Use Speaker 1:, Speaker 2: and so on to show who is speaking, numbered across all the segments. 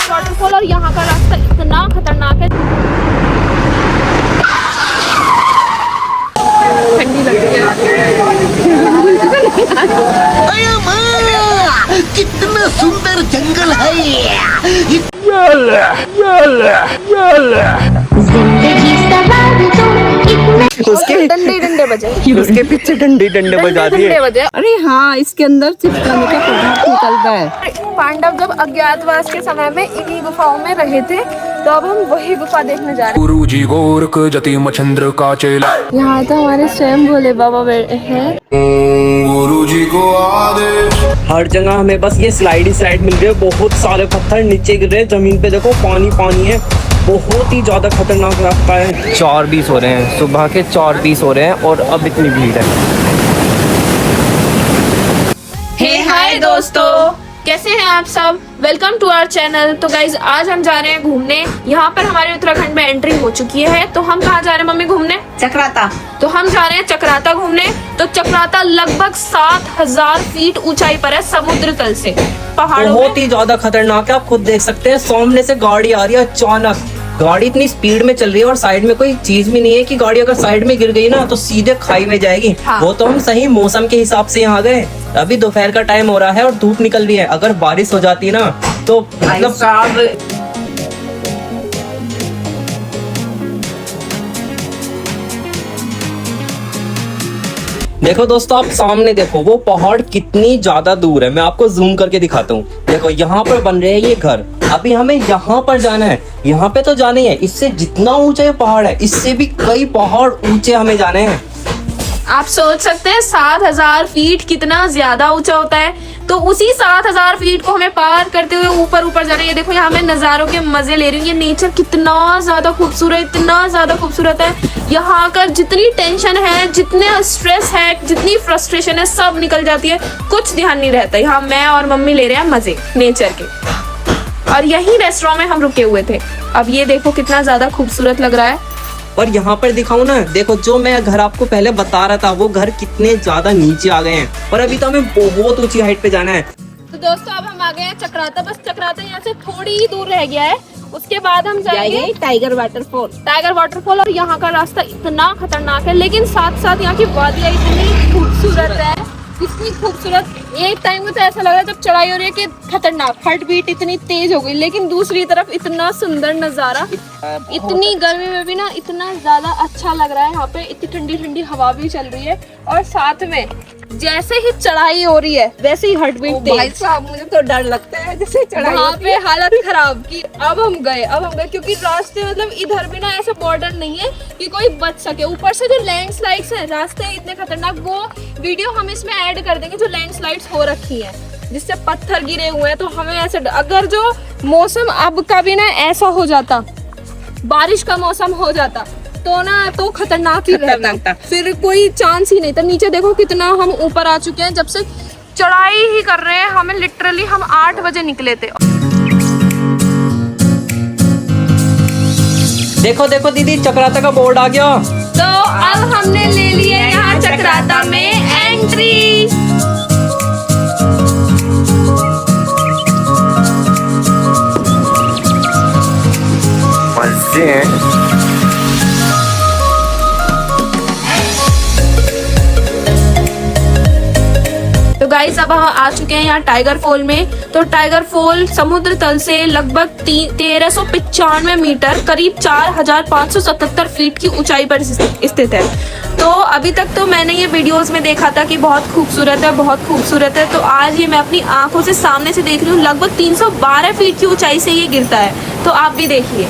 Speaker 1: Waterfall और यहाँ का रास्ता इतना खतरनाक है, ठंडी लगती है।
Speaker 2: कितना सुंदर जंगल है
Speaker 1: उसके डंडे डंडे बजे,
Speaker 3: उसके पीछे डंडे डंडे बजा दिए।
Speaker 4: अरे हाँ, इसके अंदर चिपकाने का पदार्थ निकलता है।
Speaker 1: पांडव जब अज्ञातवास के समय में इन्हीं गुफाओं में रहे थे, तो अब हम वही गुफा देखने जा रहे हैं।
Speaker 5: गुरु जी गोरख जतिमचंद्र का चेला,
Speaker 1: यहाँ तो हमारे स्वयं भोले बाबा हैं।
Speaker 5: गुरु जी को आदेश।
Speaker 3: हर जगह हमें बस ये स्लाइड ही स्लाइड मिल रही है। बहुत सारे पत्थर नीचे गिर रहे हैं, जमीन पे देखो पानी पानी है। बहुत ही ज्यादा खतरनाक रास्ता है। 4:20 हो रहे हैं, सुबह के 4:20 हो रहे हैं और अब इतनी भीड़ है।
Speaker 1: हे हाय दोस्तों, कैसे हैं आप सब? Welcome to our channel. तो गाइज आज हम जा रहे हैं घूमने। यहाँ पर हमारे उत्तराखंड में एंट्री हो चुकी है। तो हम कहाँ जा रहे हैं मम्मी घूमने?
Speaker 4: चक्राता।
Speaker 1: तो हम जा रहे हैं चक्राता घूमने। तो चक्राता लगभग 7000 फीट ऊंचाई पर है समुद्र तल से, पहाड़ों में।
Speaker 3: बहुत ही ज्यादा खतरनाक है, आप खुद देख सकते हैं। सामने से गाड़ी आ रही है, अचानक गाड़ी इतनी स्पीड में चल रही है और साइड में कोई चीज भी नहीं है कि गाड़ी अगर साइड में गिर गई ना तो सीधे खाई में जाएगी।
Speaker 1: हाँ। वो
Speaker 3: तो हम सही मौसम के हिसाब से यहाँ गए। अभी दोपहर का टाइम हो रहा है और धूप निकल रही है। अगर बारिश हो जाती ना तो मतलब देखो दोस्तों, आप सामने देखो वो पहाड़ कितनी ज्यादा दूर है। मैं आपको जूम करके दिखाता हूँ। देखो यहाँ पर बन रहे हैं ये घर। अभी हमें यहाँ पर जाना है। यहाँ पे तो जाना ही है। इससे जितना ऊंचा ये पहाड़ है, इससे भी कई पहाड़ ऊंचे हमें जाने हैं।
Speaker 1: आप सोच सकते हैं 7000 फीट कितना ज्यादा ऊंचा होता है। तो उसी 7000 फीट को हमें पार करते हुए ऊपर ऊपर जाना है। ये देखो यहाँ मैं नजारों के मजे ले रही हूँ। ये नेचर कितना ज्यादा खूबसूरत, इतना ज्यादा खूबसूरत है। यहाँ का जितनी टेंशन है, जितने स्ट्रेस है, जितनी फ्रस्ट्रेशन है, सब निकल जाती है। कुछ ध्यान नहीं रहता। यहाँ मैं और मम्मी ले रहे हैं मजे नेचर के। और यही रेस्टोरेंट में हम रुके हुए थे। अब ये देखो कितना ज्यादा खूबसूरत लग रहा है।
Speaker 3: और यहाँ पर दिखाऊं ना, देखो जो मैं घर आपको पहले बता रहा था, वो घर कितने ज्यादा नीचे आ गए हैं और अभी तो हमें बहुत ऊंची हाइट पे जाना है।
Speaker 1: तो दोस्तों अब हम आ गए हैं चक्राता। बस चक्राता यहाँ से थोड़ी ही दूर रह गया है। उसके बाद हम जाएंगे
Speaker 4: टाइगर वाटरफॉल।
Speaker 1: Tiger waterfall. और यहाँ का रास्ता इतना खतरनाक है, लेकिन साथ साथ यहाँ की वादियाँ इतनी खूबसूरत है, इतनी खूबसूरत। एक टाइम में तो ऐसा लग रहा है जब चढ़ाई हो रही है कि खतरनाक, हार्ट बीट इतनी तेज हो गई, लेकिन दूसरी तरफ इतना सुंदर नजारा। इतनी गर्मी में भी ना इतना ज्यादा अच्छा लग रहा है। यहाँ पे इतनी ठंडी ठंडी हवा भी चल रही है और साथ में जैसे ही चढ़ाई हो रही है वैसे ही हार्ट बीट तेज।
Speaker 4: भाई साहब, मुझे तो डर लगता है जैसे चढ़ाई
Speaker 1: वहाँ पे हालत खराब की। अब हम गए क्योंकि रास्ते मतलब इधर भी ना ऐसा बॉर्डर नहीं है कि कोई बच सके। ऊपर से जो लैंडस्लाइड्स हैं, रास्ते इतने खतरनाक, वो वीडियो हम इसमें ऐड कर देंगे जो लैंडस्लाइड्स हो रखी है, जिससे पत्थर गिरे हुए हैं। तो हमें ऐसे अगर जो मौसम अब का भी ना ऐसा हो जाता, बारिश का मौसम हो जाता तो ना तो खतरनाक ही रहता, फिर कोई चांस ही नहीं था। नीचे देखो कितना हम ऊपर आ चुके हैं। जब से चढ़ाई ही कर रहे हैं, हमें लिटरली हम 8 बजे निकले थे।
Speaker 3: देखो देखो दीदी, चक्राता का बोर्ड आ गया।
Speaker 1: तो अब हमने ले लिया यहाँ चक्राता में एंट्री।
Speaker 5: मजे हैं।
Speaker 1: तो गाइस अब हम आ चुके हैं यहाँ टाइगर फॉल में। तो टाइगर फॉल समुद्र तल से लगभग 1395 मीटर, करीब 4577 फीट की ऊंचाई पर स्थित है। तो अभी तक तो मैंने ये वीडियोस में देखा था कि बहुत खूबसूरत है, बहुत खूबसूरत है। तो आज ये मैं अपनी आंखों से सामने से देख रही हूँ। लगभग 312 फीट की ऊंचाई से ये गिरता है। तो आप भी देखिए।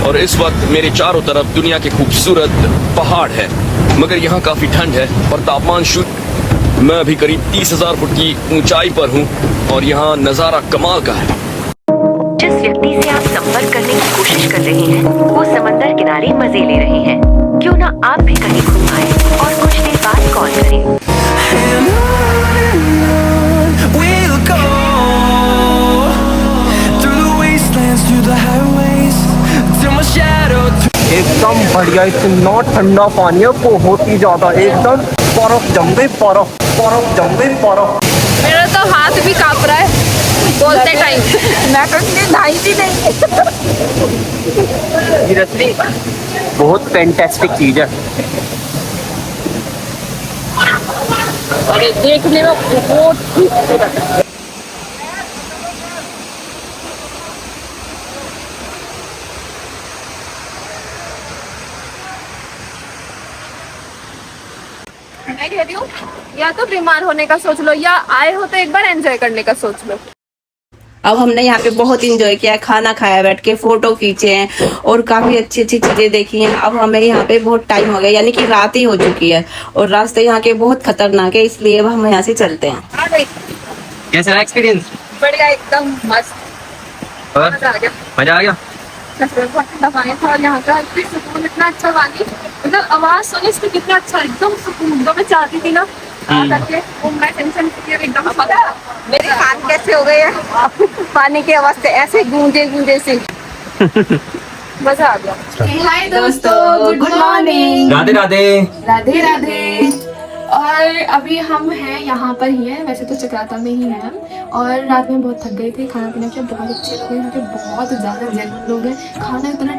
Speaker 6: और इस वक्त मेरे चारों तरफ दुनिया के खूबसूरत पहाड़ है, मगर यहाँ काफी ठंड है और तापमान शून्य। मैं अभी करीब 30,000 फुट की ऊंचाई पर हूँ और यहाँ नजारा कमाल का है।
Speaker 7: जिस व्यक्ति से आप संपर्क करने की कोशिश कर रहे हैं वो समंदर किनारे मजे ले रहे हैं। क्यों ना आप भी कहीं घूम आए और कुछ देर बाद कॉल करें।
Speaker 3: एकदम बढ़िया, इतना ठंडा पानी है, बहुत ही ज्यादा, एकदम बर्फ जम गई, बर्फ जम गई, बर्फ।
Speaker 1: मेरा तो हाथ भी कांप रहा है बोलते टाइम। मैं तो इसलिए नहाई भी नहीं।
Speaker 3: सीरियसली बहुत फैंटास्टिक चीज है।
Speaker 1: अरे देखने में बहुत खूबसूरत है। मैं कह रही हूँ या तो बीमार होने का सोच लो या आए हो तो एक बार एंजॉय करने का सोच लो।
Speaker 4: अब हमने यहाँ पे बहुत इंजॉय किया, खाना खाया, बैठ के फोटो खींचे हैं और काफी अच्छी अच्छी चीजें देखी हैं। अब हमें यहाँ पे बहुत टाइम हो गया, यानी कि रात ही हो चुकी है और रास्ते यहाँ के बहुत खतरनाक है, इसलिए अब हम यहाँ से चलते हैं।
Speaker 3: कैसा रहा एक्सपीरियंस?
Speaker 1: बढ़िया, एकदम मस्त, मजा आ गया।
Speaker 3: मजा आ गया।
Speaker 1: बहुत ठंडा पानी था और यहाँ का सुकून, इतना अच्छा पानी, मतलब आवाज सुने इसकी कितना अच्छा, एकदम सुकून। तो मैं चाहती थी ना करके घूमना, टेंशन एकदम। पता मेरे कान कैसे हो गए हैं पानी की आवाज से, ऐसे गूंजे से। मजा आ गया। हाय दोस्तों, गुड मॉर्निंग,
Speaker 3: राधे राधे।
Speaker 1: राधे राधे। और अभी हम हैं यहाँ पर ही हैं, वैसे तो चक्राता में ही हैं हम, और रात में बहुत थक गए थे। खाना पीना के बहुत अच्छे लोग हैं यहाँ के, बहुत ज़्यादा जेन्युइन लोग हैं। खाना इतना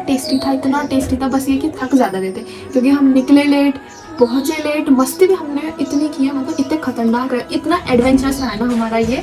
Speaker 1: टेस्टी था, बस ये कि थक ज़्यादा गए थे क्योंकि हम निकले लेट, पहुँचे लेट। मस्ती भी हमने इतनी की है, मतलब इतने खतरनाक है, इतना एडवेंचरस रहा है ना हमारा ये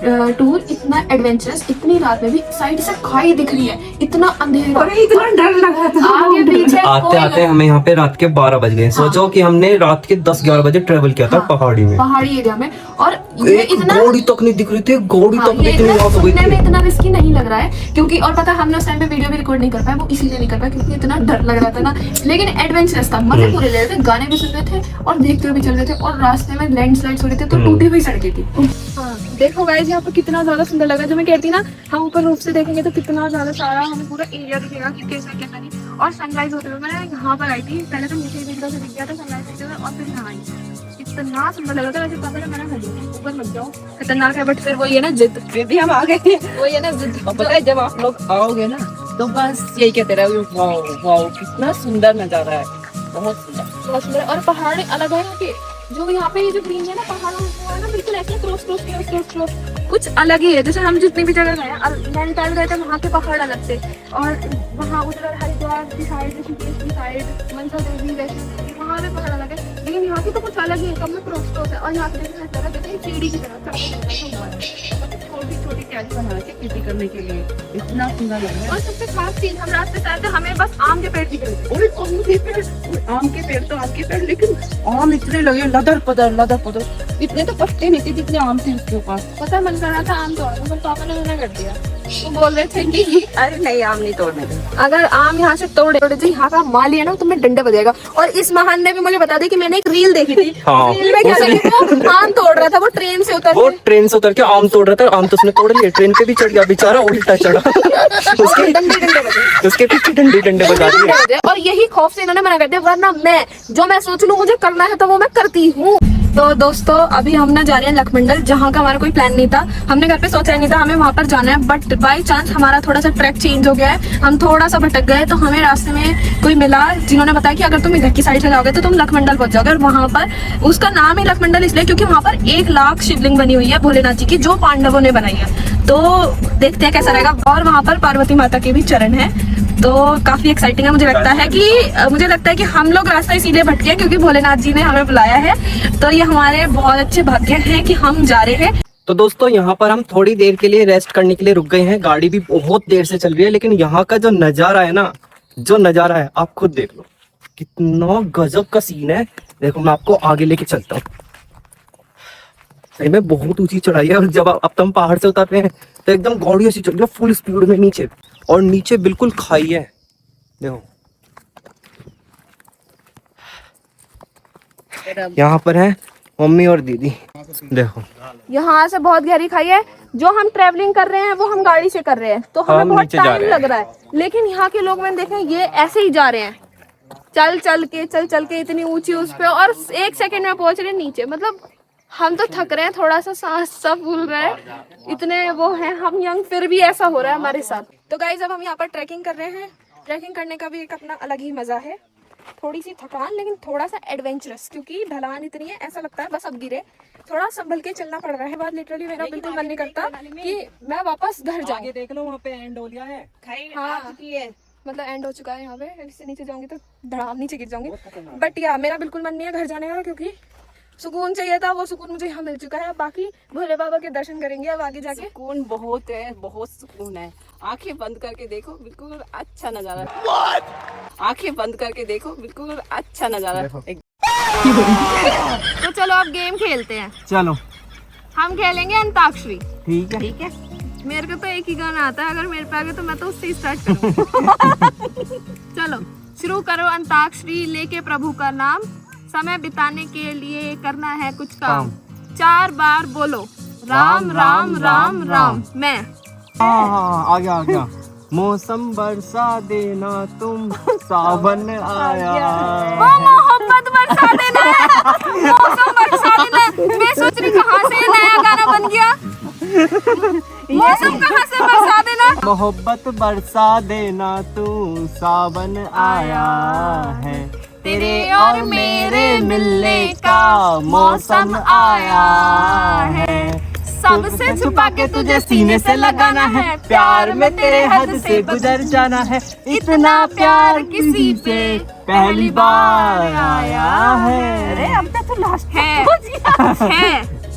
Speaker 1: टूर, इतना एडवेंचरस। इतनी रात में भी साइड से खाई दिख रही है, इतना अंधेरा और इतना डर लगा था। आगे पीछे
Speaker 3: आते आते हमें यहाँ पे रात के 12 बज गए। सोचो कि हमने रात के 10-11 बजे ट्रेवल किया था पहाड़ी में,
Speaker 1: पहाड़ी एरिया में, और ये इतना
Speaker 3: घोड़ी तक नहीं दिख रही थी, घोड़ी तक नहीं, इतनी रात हो गई थी।
Speaker 1: में इतना रिस्की नहीं लग रहा है क्योंकि, और पता हमने उस टाइम पे वीडियो भी रिकॉर्ड नहीं कर पाए, वो इसीलिए नहीं कर पाए क्योंकि इतना डर लग रहा था ना। लेकिन एडवेंचरस था, मजे पूरे ले रहे थे, गाने भी सुन रहे थे और देखते हुए भी चल रहे थे। और रास्ते में लैंडस्लाइड्स हो रहे थे तो टूटी हुई सड़कें थी। देखो गाइस, यहाँ पर कितना ज्यादा सुंदर लगा। जो मैं कहती ना, हम ऊपर रूप से देखेंगे तो कितना ज्यादा सारा हमें पूरा एरिया दिखेगा कि कैसा कैसा नहीं। और सनराइज होते हुए मैं यहाँ पर आई थी, पहले तो मुझे भी से दिख गया था सनराइज होते हुए, और फिर यहाँ आई, इतना सुंदर लगा था। वैसे पता मैंने खड़ी ऊपर मत जाओ, खतरनाक है, बट फिर वही है ना जिद, फिर भी हम आ गए थे। वही है ना जिद।
Speaker 8: पता है जब आप लोग आओगे ना तो बस यही कहते रहोगे, वाओ वाओ कितना सुंदर नजारा है, बहुत सुंदर।
Speaker 1: और पहाड़ अलग है यहाँ के, जो यहाँ पे ये जो ग्रीन है ना पहाड़ों है ना, बिल्कुल ऐसे क्रॉस कुछ अलग ही है। जैसे हम जितनी भी जगह गए, नैनीताल गए थे, वहाँ के पहाड़ अलग थे, और वहाँ उधर हरिद्वार की साइड, ऋषिकेश की साइड, मनसा देवी, वैष्णो, वहाँ पे पहाड़ अलग है। लेकिन यहाँ की तो कुछ अलग ही है, कम में क्रॉस है। और यहाँ पे देखिए तरह जैसे सीढ़ी की तरह
Speaker 8: छोटी छोटी क्यारी बना के खेती करने के लिए, इतना सुंदर लग रहा है।
Speaker 1: और सबसे खास चीज, हम रास्ते से आए थे, हमें बस आम के पेड़ दिख रहे थे।
Speaker 8: और आम के पेड़ तो आम के पेड़, लेकिन आम इतने लगे लदर पदर, इतने तो पत्ते नहीं थे जितने आम थे उसके पास।
Speaker 1: पता मन कर रहा था आम तोड़ने, पर पापा ने मना कर दिया। तो बोल रहे थे कि
Speaker 8: अरे नहीं, आम नहीं तोड़ने देंगे।
Speaker 1: अगर आम यहाँ से तोड़े जो यहाँ का माली है ना, तो मैं डंडा बजेगा। और इस महान ने भी मुझे बता दी कि मैंने एक रील देखी थी,
Speaker 3: हाँ,
Speaker 1: रील में क्या देखा, वो आम तोड़ रहा था, वो ट्रेन से उतर
Speaker 3: वो ट्रेन से उतर के आम तोड़ रहा था। आम तो उसने तोड़ लिए, ट्रेन पे भी चढ़ गया बेचारा, उल्टा चढ़ा। उसके पीछे डंडे बजा दिए।
Speaker 1: और यही खौफ से इन्होंने मना कर दिया, वरना मैं सोच लूं मुझे करना है तो वो मैं करती हूँ। तो दोस्तों, अभी हम ना जा रहे हैं लखमंडल, जहाँ का हमारा कोई प्लान नहीं था। हमने घर पे सोचा नहीं था हमें वहाँ पर जाना है, बट बाय चांस हमारा थोड़ा सा ट्रैक चेंज हो गया है, हम थोड़ा सा भटक गए। तो हमें रास्ते में कोई मिला जिन्होंने बताया कि अगर तुम इधर की साइड से जाओगे तो तुम लखमंडल पहुंच जाओगे। और वहाँ पर उसका नाम ही लखमंडल इसलिए क्योंकि वहाँ पर 1 लाख शिवलिंग बनी हुई है भोलेनाथ जी की, जो पांडवों ने बनाई है। तो देखते हैं कैसा रहेगा। और वहाँ पर पार्वती माता के भी चरण है, तो काफी एक्साइटिंग है। मुझे लगता है कि हम लोग रास्ता इसीलिए भटके क्योंकि भोलेनाथ जी ने हमें बुलाया है। तो ये हमारे बहुत अच्छे भाग्य हैं कि हम जा रहे हैं।
Speaker 3: तो दोस्तों, यहाँ पर हम थोड़ी देर के लिए रेस्ट करने के लिए रुक गए हैं। गाड़ी भी बहुत देर से चल रही है, लेकिन यहाँ का जो नजारा है आप खुद देख लो, कितना गजब का सीन है। देखो, मैं आपको आगे लेके चलता हूँ। सही में बहुत ऊंची चढ़ाई है, और जब अब तुम पहाड़ से उतर रहे हैं तो एकदम गाड़ी ऐसी चल रही है फुल स्पीड में नीचे, और नीचे बिल्कुल खाई है। देखो यहाँ पर है मम्मी और दीदी। देखो
Speaker 1: यहाँ से बहुत गहरी खाई है। जो हम ट्रैवलिंग कर रहे हैं वो हम गाड़ी से कर रहे हैं, तो हमें
Speaker 3: हम
Speaker 1: बहुत
Speaker 3: नीचे जा
Speaker 1: टाइम
Speaker 3: रहे
Speaker 1: लग रहा है। लेकिन यहाँ के लोग मैंने देखे ये ऐसे ही जा रहे हैं, चल चल के इतनी ऊंची उस पे, और 1 सेकंड में पहुंच रहे हैं नीचे। मतलब हम तो थक रहे हैं, थोड़ा सा सांस सब फूल रहा है, इतने वो हैं हम यंग, फिर भी ऐसा हो रहा है हमारे साथ। तो गाइस अब हम यहाँ पर ट्रैकिंग कर रहे हैं। ट्रैकिंग करने का भी एक अपना अलग ही मजा है। थोड़ी सी थकान, लेकिन थोड़ा सा एडवेंचरस, क्योंकि ढलान इतनी है ऐसा लगता है बस अब गिरे। थोड़ा संभल के चलना पड़ रहा है। बात लिटरली मेरा बिल्कुल मन नहीं करता कि मैं वापस घर जाऊं।
Speaker 3: देख लो वहाँ पे एंड हो गया है।
Speaker 1: हाँ मतलब एंड हो चुका है यहाँ पे। इससे नीचे जाऊंगी तो धड़ाम नीचे गिर जाऊंगी। बट या मेरा बिल्कुल मन नहीं है घर जाने का, क्योंकि सुकून चाहिए था, वो सुकून मुझे यहाँ मिल चुका है। बाकी भोले बाबा के दर्शन करेंगे अब आगे जाके।
Speaker 4: सुकून बहुत है, बहुत सुकून है। आंखें बंद करके देखो, बिल्कुल अच्छा नजारा। आंखें बंद करके देखो, बिल्कुल अच्छा नजारा।
Speaker 1: तो चलो अब गेम खेलते हैं।
Speaker 3: चलो
Speaker 1: हम खेलेंगे अंताक्षरी।
Speaker 3: ठीक है।
Speaker 4: ठीक है,
Speaker 1: मेरे को तो एक ही गाना आता है, अगर मेरे पे आ गया तो मैं तो उससे ही स्टार्ट करूँ। चलो शुरू करो। अंताक्षरी लेके प्रभु का नाम, समय बिताने के लिए करना है कुछ काम। 4 बार बोलो राम राम राम राम। मैं
Speaker 3: हाँ आ गया। मौसम बरसा देना तुम, सावन आया।
Speaker 1: वो मोहब्बत बरसा देना है, मौसम बरसा देना है। मैं सोच रही कहाँ से नया गाना बन गया। मौसम कहाँ से बरसा देना।
Speaker 3: मोहब्बत बरसा देना तू, सावन आया है।
Speaker 1: तेरे और मेरे मिलने का मौसम आया है। सबसे छुपा के तुझे सीने से लगाना है, प्यार में तेरे हद से गुजर जाना है। इतना प्यार किसी से पहली बार आया है।
Speaker 4: अरे अब तक तो लास्ट
Speaker 1: है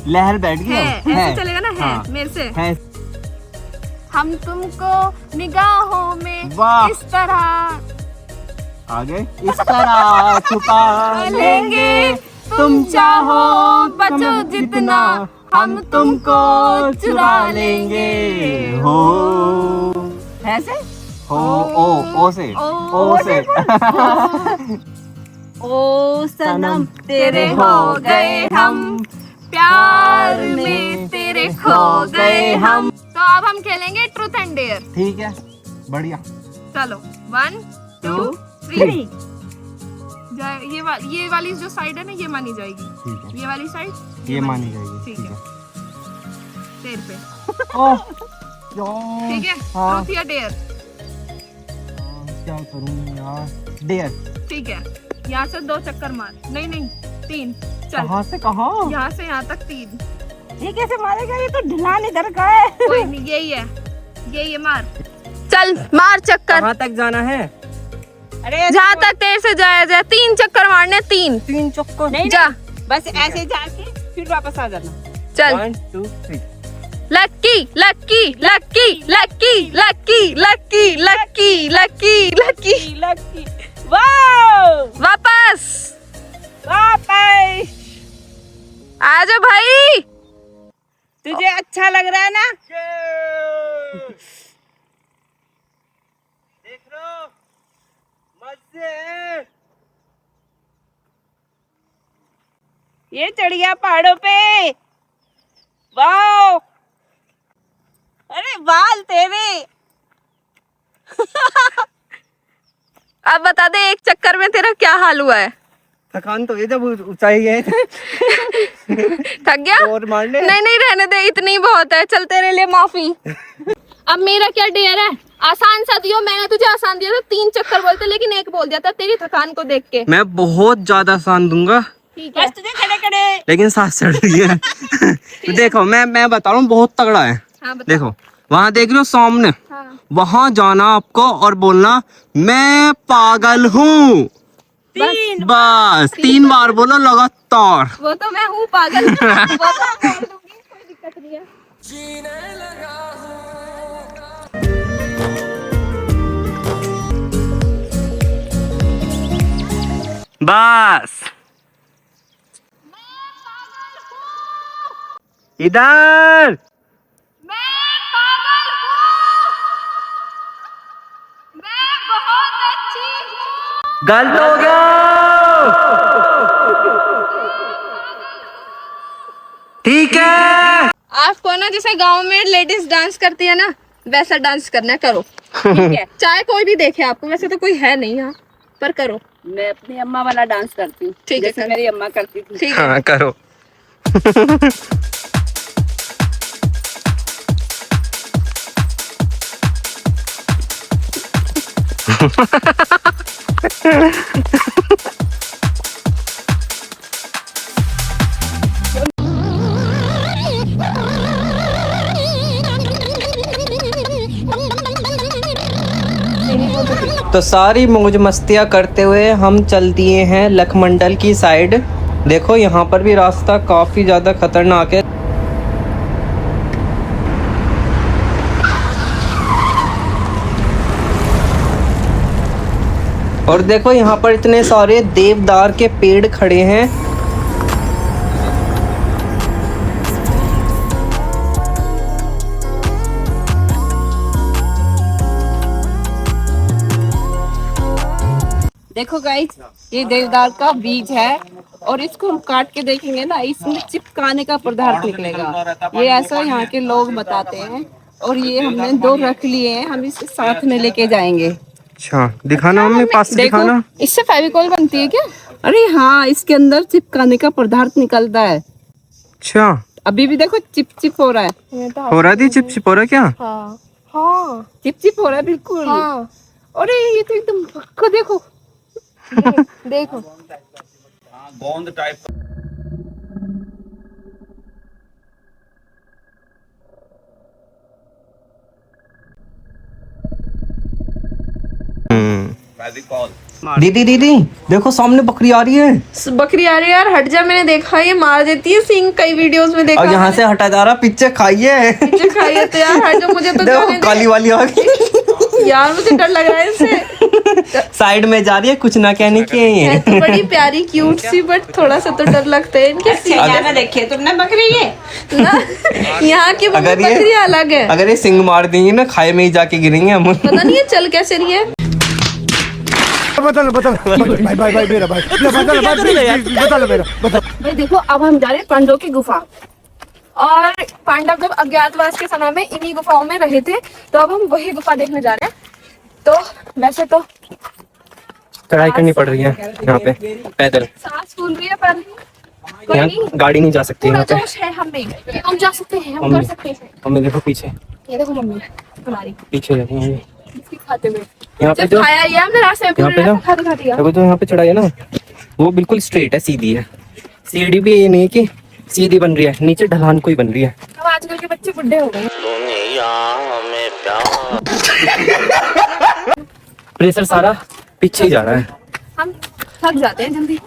Speaker 3: लहर बैठ गई
Speaker 1: है, ऐसे चलेगा ना। है
Speaker 3: हाँ।
Speaker 1: मेरे से
Speaker 3: है।
Speaker 1: हम तुमको निगाहों में
Speaker 3: वाह।
Speaker 1: इस तरह
Speaker 3: आगे इस तरह छुपा
Speaker 1: लेंगे, तुम चाहो बचो जितना, हम तुमको चुरा लेंगे।
Speaker 3: हो
Speaker 4: ऐसे
Speaker 3: हो ओ से ओ से
Speaker 4: ओ सनम
Speaker 1: तेरे हो गए हम, प्यार में तेरे खो गए हम। तो अब हम खेलेंगे ट्रूथ एंड डेयर।
Speaker 3: ठीक है, बढ़िया।
Speaker 1: चलो 1 2 3। ये वाली जो साइड है ना ये मानी जाएगी।
Speaker 3: ठीक है,
Speaker 1: ये वाली साइड
Speaker 3: ये मानी जाएगी।
Speaker 1: ठीक है। तेर पे
Speaker 3: ओह
Speaker 1: ठीक है।
Speaker 3: हाँ।
Speaker 1: ट्रूथ या डेयर?
Speaker 3: क्या करूं यार, डेयर।
Speaker 1: ठीक है, यहाँ से 2 चक्कर मार। नहीं 3। चल
Speaker 3: कहाँ से कहाँ?
Speaker 1: यहाँ से यहाँ तक 3।
Speaker 4: ये कैसे मारेगा? ये तो ढलान इधर का है।
Speaker 1: कोई नहीं, यही है मार। चल मार चक्कर।
Speaker 3: कहाँ तक जाना है?
Speaker 4: अरे
Speaker 1: जहाँ तक तेरे से जाया जाए। 3 चक्कर मारने। 3
Speaker 3: चक्कर।
Speaker 4: नहीं
Speaker 1: जा।
Speaker 4: बस ऐसे जाके फिर वापस आ जाना।
Speaker 1: चल
Speaker 3: 1 2 3।
Speaker 1: लक्की लक्की लक्की लक्की लक्की लक्की लक्की लक्की लक्की।
Speaker 4: लकी वाओ,
Speaker 1: वापस
Speaker 4: वापस।
Speaker 1: आजा भाई।
Speaker 4: तुझे अच्छा लग रहा है ना?
Speaker 3: देख लो मजे।
Speaker 4: ये चढ़िया पहाड़ों पे। वाओ, अरे बाल तेरे।
Speaker 1: अब बता दे एक चक्कर में तेरा क्या हाल हुआ है?
Speaker 3: थकान तो ये जब ऊंचाई गए थे।
Speaker 1: थक गया?
Speaker 3: और मारने।
Speaker 1: नहीं रहने दे, इतनी ही बहुत है। चल तेरे लिए माफी। अब मेरा क्या डेयर है? आसान सा दियो। मैंने तुझे आसान दिया था, 3 चक्कर बोलते, लेकिन 1 बोल दिया था तेरी थकान को देख के।
Speaker 3: मैं बहुत ज्यादा आसान दूंगा,
Speaker 1: ठीक है।
Speaker 4: बस तुझे खड़े खड़े।
Speaker 3: लेकिन सांस चढ़ रही है। तो देखो मैं बता रहा हूँ, बहुत तगड़ा है।
Speaker 1: हाँ बता।
Speaker 3: देखो वहाँ देख रहे हो सामने,
Speaker 1: हाँ।
Speaker 3: वहाँ जाना आपको और बोलना मैं पागल हूँ। बस 3 बार बोलो लगातार।
Speaker 1: वो तो मैं हूँ पागल। वो तो मैं बोल दूंगी, कोई दिक्कत नहीं है।
Speaker 3: बस इधर।
Speaker 1: मैं पागल हूँ। मैं बहुत अच्छी
Speaker 3: गलत हो गया। ठीक है।
Speaker 1: आपको ना जैसे गांव में लेडीज डांस करती है ना, वैसा डांस करना है, करो। ठीक है, चाहे कोई भी देखे आपको, वैसे तो कोई है नहीं यहाँ, पर करो।
Speaker 8: मैं अपनी अम्मा वाला डांस करती हूँ,
Speaker 1: ठीक है,
Speaker 8: जैसे मेरी अम्मा करती थी।
Speaker 1: ठीक है।
Speaker 3: हाँ करो। तो सारी मौज मस्तियाँ करते हुए हम चल दिए हैं लखमंडल की साइड। देखो यहाँ पर भी रास्ता काफी ज्यादा खतरनाक है। और देखो यहाँ पर इतने सारे देवदार के पेड़ खड़े हैं।
Speaker 8: देखो गाइस, ये देवदार का बीज है और इसको हम काट के देखेंगे ना, इसमें चिपकाने का पदार्थ निकलेगा। ये ऐसा यहाँ के लोग बताते हैं और ये हमने 2 रख लिए हैं, हम इसे साथ में लेके जाएंगे।
Speaker 3: अच्छा दिखाना मम्मी, पास से
Speaker 8: देखो,
Speaker 3: दिखाना।
Speaker 1: इससे फेविकॉल बनती है क्या?
Speaker 8: अरे हाँ, इसके अंदर चिपकाने का पदार्थ निकलता है।
Speaker 3: अच्छा
Speaker 8: अभी भी देखो चिप चिप हो रहा है।
Speaker 3: हो रहा थी, चिप चिप हो रहा क्या?
Speaker 1: हाँ हाँ
Speaker 8: चिप चिप हो रहा है बिल्कुल।
Speaker 1: हाँ।
Speaker 8: अरे ये तो एकदम पक्का, देखो
Speaker 1: देखो
Speaker 3: दीदी दीदी देखो सामने बकरी आ रही है।
Speaker 1: बकरी आ रही है यार, हट जा, मैंने देखा ये मार देती है सिंह, कई वीडियोस में देखा।
Speaker 3: और यहाँ से हटा जा रहा, पीछे खाइए।
Speaker 1: मुझे खाइए तो यार, हट जा, मुझे तो जाने
Speaker 3: देखो
Speaker 1: दे।
Speaker 3: काली वाली आ गई।
Speaker 1: यार मुझे डर लग रहा है इससे।
Speaker 3: साइड में जा रही है, कुछ ना कहने की है
Speaker 1: है
Speaker 3: ये।
Speaker 1: तो बड़ी प्यारी क्यूट सी, बट थोड़ा सा तो डर लगता है इनके
Speaker 8: क्या देखे तुमने बकरी ये
Speaker 1: ना। यहाँ की
Speaker 3: अगर ये-
Speaker 1: बकरी अलग है,
Speaker 3: अगर ये सिंग मार देंगे ना, खाए में ही जाके गिरेंगे हम।
Speaker 1: पता नहीं ये चल कैसे रही है।
Speaker 8: भाई देखो, अब हम जा रहे हैं पांडव की गुफा।
Speaker 1: और पांडव जब अज्ञातवास के समय में इन्हीं गुफाओं में रहे थे, तो अब हम वही गुफा देखने जा रहे हैं। तो वैसे तो
Speaker 3: चढ़ाई करनी पड़ रही है यहाँ पे पैदल।
Speaker 1: सांस फूल रही है, पर कोई
Speaker 3: यहाँ
Speaker 1: नहीं,
Speaker 3: गाड़ी नहीं जा सकती
Speaker 1: पूरा
Speaker 3: यहाँ पे।
Speaker 1: जोश है हमें कि हम जा सकते हैं, हम कर
Speaker 3: मम्मी
Speaker 1: सकते हैं।
Speaker 3: मम्मी देखो पीछे,
Speaker 1: ये देखो मम्मी हमारी
Speaker 3: पीछे जाती है
Speaker 1: इसकी खाते में
Speaker 3: यहाँ पे
Speaker 1: जब
Speaker 3: जो
Speaker 1: खाया ये हमने रास्ते में
Speaker 3: यहाँ पे
Speaker 1: पूरे
Speaker 3: जो
Speaker 1: रास्ते खाते खाते गया।
Speaker 3: देखो जो यहाँ पे चढ़ाई है ना, वो बिल्कुल स्ट्रेट है, सीधी है। सीढ़ी भी ये नहीं कि सीधी बन रही है, नीचे ढलान कोई बन रही है।
Speaker 1: अब आजकल के बच्चे बुढ़े हो गए।
Speaker 3: प्रेशर सारा पीछे ही जा रहा है।
Speaker 1: हम थक जाते हैं जल्दी।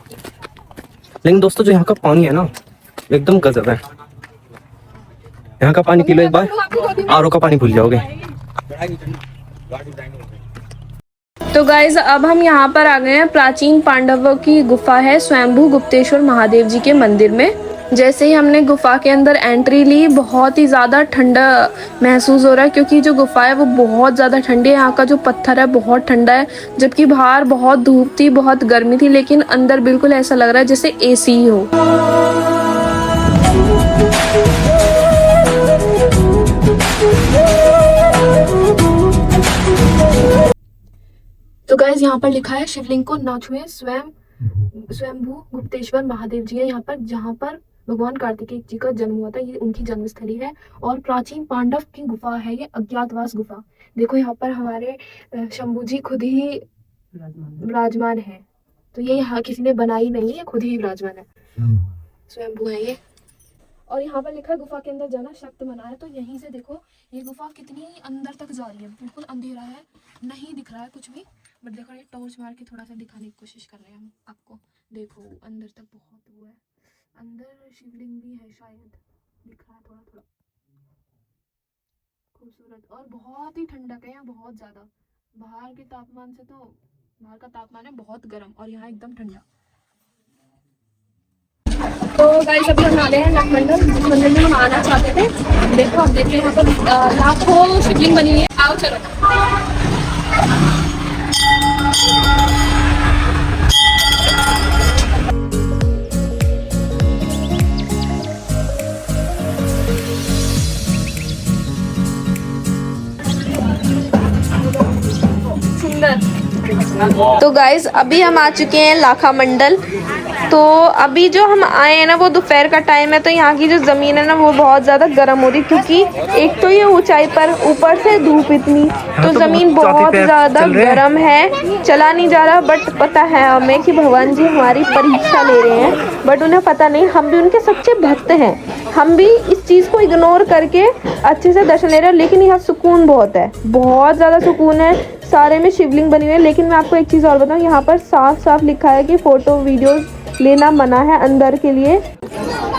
Speaker 3: लेकिन दोस्तों जो यहाँ का पानी है ना, एकदम गजब है। यहाँ का पानी पी लो एक बार, आरओ का पानी भूल जाओगे।
Speaker 1: तो गाइज अब हम यहाँ पर आ गए हैं, प्राचीन पांडवों की गुफा है स्वयंभू गुप्तेश्वर महादेव जी के मंदिर में। जैसे ही हमने गुफा के अंदर एंट्री ली, बहुत ही ज़्यादा ठंडा महसूस हो रहा है, क्योंकि जो गुफा है वो बहुत ज़्यादा ठंडी है। यहाँ का जो पत्थर है बहुत ठंडा है, जबकि बाहर बहुत धूप थी, बहुत गर्मी थी, लेकिन अंदर बिल्कुल ऐसा लग रहा है जैसे एसी ही हो। तो गाइज यहाँ पर लिखा है शिवलिंग को न छुएं, स्वयंभू गुप्तेश्वर महादेव जी है यहाँ पर, जहाँ पर भगवान कार्तिकेय जी का जन्म हुआ था। ये उनकी जन्मस्थली है और प्राचीन पांडव की गुफा है ये, अज्ञातवास गुफा। देखो यहाँ पर हमारे शंभू जी खुद ही विराजमान है, तो ये यहाँ किसी ने बनाई नहीं है, खुद ही विराजमान है, स्वयंभू है ये। और यहाँ पर लिखा है गुफा के अंदर जाना शक्त मना है। तो यहीं से देखो ये गुफा कितनी अंदर तक जा रही है, बिल्कुल अंधेरा है, नहीं दिख रहा है कुछ भी, बट देखो ये टॉर्च मार के थोड़ा सा दिखाने की कोशिश कर रहे हैं हम आपको। देखो अंदर तक बहुत वो है, अंदर शिवलिंग भी है शायद, दिख रहा है थोड़ा थोड़ा, खूबसूरत। और बहुत ही ठंडक है यहाँ, बहुत ज़्यादा। बाहर के तापमान से तो, बाहर का तापमान है बहुत गर्म और यहाँ एकदम ठंडा। तो गाइस अभी हम आ गए हैं लखमंडल, जिस मंदिर में हम आना चाहते थे। देखो हम देखते हैं यहाँ पर लाखों शिवलिंग बनी है। आओ चलो। तो गाइज अभी हम आ चुके हैं लाखा मंडल। तो अभी जो हम आए हैं ना वो दोपहर का टाइम है, तो यहाँ की जो ज़मीन है ना वो बहुत ज़्यादा गर्म हो रही, क्योंकि एक तो ये ऊंचाई पर, ऊपर से धूप इतनी, तो ज़मीन बहुत ज़्यादा गर्म है, चला नहीं जा रहा। बट पता है हमें कि भगवान जी हमारी परीक्षा ले रहे हैं, बट उन्हें पता नहीं हम भी उनके सच्चे भक्त हैं, हम भी इस चीज़ को इग्नोर करके अच्छे से दर्शन ले रहे हैं। लेकिन यहाँ सुकून बहुत है, बहुत ज़्यादा सुकून है। सारे में शिवलिंग बनी हुई है, लेकिन मैं आपको एक चीज़ और बताऊँ, यहाँ पर साफ साफ लिखा है कि फ़ोटो वीडियोज़ लेना मना है अंदर के लिए।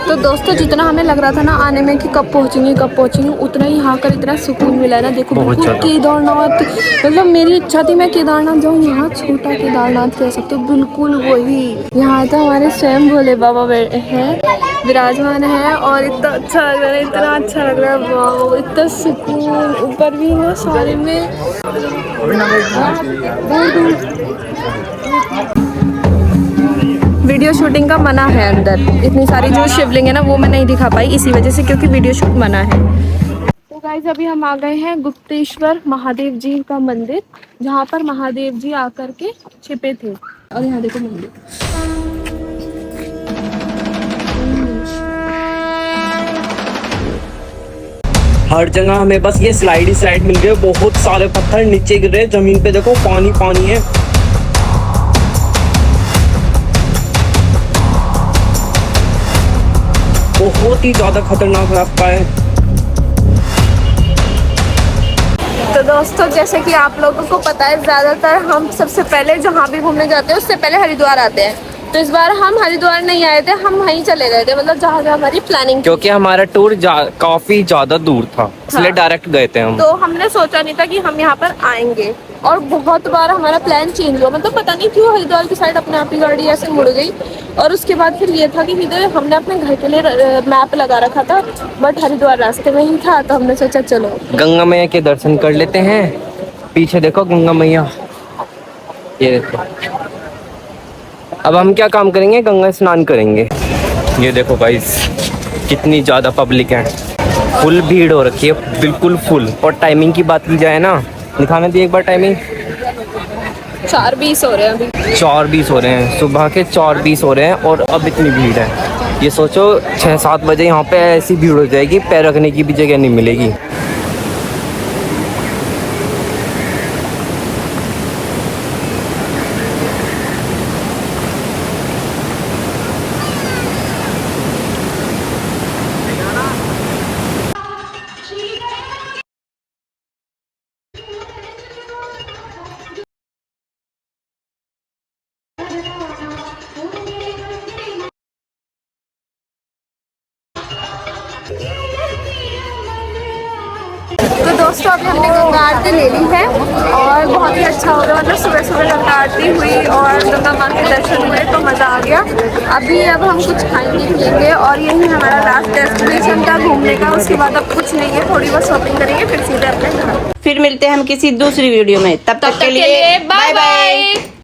Speaker 1: तो दोस्तों जितना हमें लग रहा था ना आने में कि कब पहुँचेंगे, उतना ही यहाँ कर इतना सुकून मिला है ना। देखो बिल्कुल केदारनाथ, मतलब मेरी इच्छा थी मैं केदारनाथ जाऊँ, यहाँ छोटा केदारनाथ कह सकते हो, बिल्कुल वही। यहाँ तो हमारे स्वयं भोले बाबा हैं, विराजमान है, और इतना अच्छा लग रहा है, इतना अच्छा लग रहा है, वाह इतना सुकून। ऊपर भी ना सारे में वीडियो शूटिंग का मना है अंदर, इतनी सारी जो शिवलिंग है ना वो मैं नहीं दिखा पाई इसी वजह से, क्योंकि वीडियो शूट मना है। तो गाइस अभी हम आ गए हैं गुप्तेश्वर महादेव जी का मंदिर, जहाँ पर महादेव जी आकर के छिपे थे। और यहाँ देखो मंदिर,
Speaker 3: हर जगह हमें बस ये स्लाइड ही स्लाइड मिल रही है, बहुत सारे पत्थर नीचे गिर रहे हैं, जमीन पे देखो पानी पानी है। बहुत ही ज्यादा खतरनाक रास्ता है।
Speaker 1: तो दोस्तों जैसे कि आप लोगों को पता है, ज़्यादातर हम सबसे पहले जहाँ भी घूमने जाते हैं उससे पहले हरिद्वार आते हैं। तो इस बार हम हरिद्वार नहीं आए थे, हम वहीं चले गए थे, मतलब जहाँ जहाँ हमारी प्लानिंग,
Speaker 3: क्योंकि हमारा टूर काफी ज्यादा दूर था, इसलिए डायरेक्ट गए थे हम।
Speaker 1: तो हमने सोचा नहीं था कि हम यहाँ पर आएंगे, और बहुत बार हमारा प्लान चेंज हुआ, मतलब पता नहीं क्यों हरिद्वार की साइड अपने आप ही गाड़ी ऐसे मुड़ गई। और उसके बाद फिर ये था कि इधर हमने अपने घर के लिए मैप लगा रखा था, बट हरिद्वार रास्ते में ही था, तो हमने सोचा चलो
Speaker 3: गंगा मैया के दर्शन कर लेते हैं। पीछे देखो गंगा मैया, ये देखो। अब हम क्या काम करेंगे, गंगा स्नान करेंगे। ये देखो गाइस कितनी ज़्यादा पब्लिक है, फुल भीड़ हो रखी है, बिल्कुल फुल। और टाइमिंग की बात की जाए ना, दिखाने दी एक बार टाइमिंग,
Speaker 1: 4:20 हो रहे हैं अभी,
Speaker 3: 4:20 हो रहे हैं, सुबह के 4:20 हो रहे हैं, और अब इतनी भीड़ है। ये सोचो 6-7 बजे यहाँ पे ऐसी भीड़ हो जाएगी, पैर रखने की भी जगह नहीं मिलेगी।
Speaker 1: तो दोस्तों अभी हमने गंगा आरती ले ली है, और बहुत ही अच्छा हो गया, मतलब सुबह सुबह गंगा आरती हुई और गंगा माँ के दर्शन हुए, तो मज़ा आ गया। अब हम कुछ खाएंगे पिएंगे, और यही हमारा लास्ट डेस्टिनेशन था घूमने का। उसके बाद अब कुछ नहीं है, थोड़ी बहुत शॉपिंग करेंगे, फिर सीधे अपने घर।
Speaker 4: फिर मिलते हैं हम किसी दूसरी वीडियो में, तब तक के लिए बाय बाय।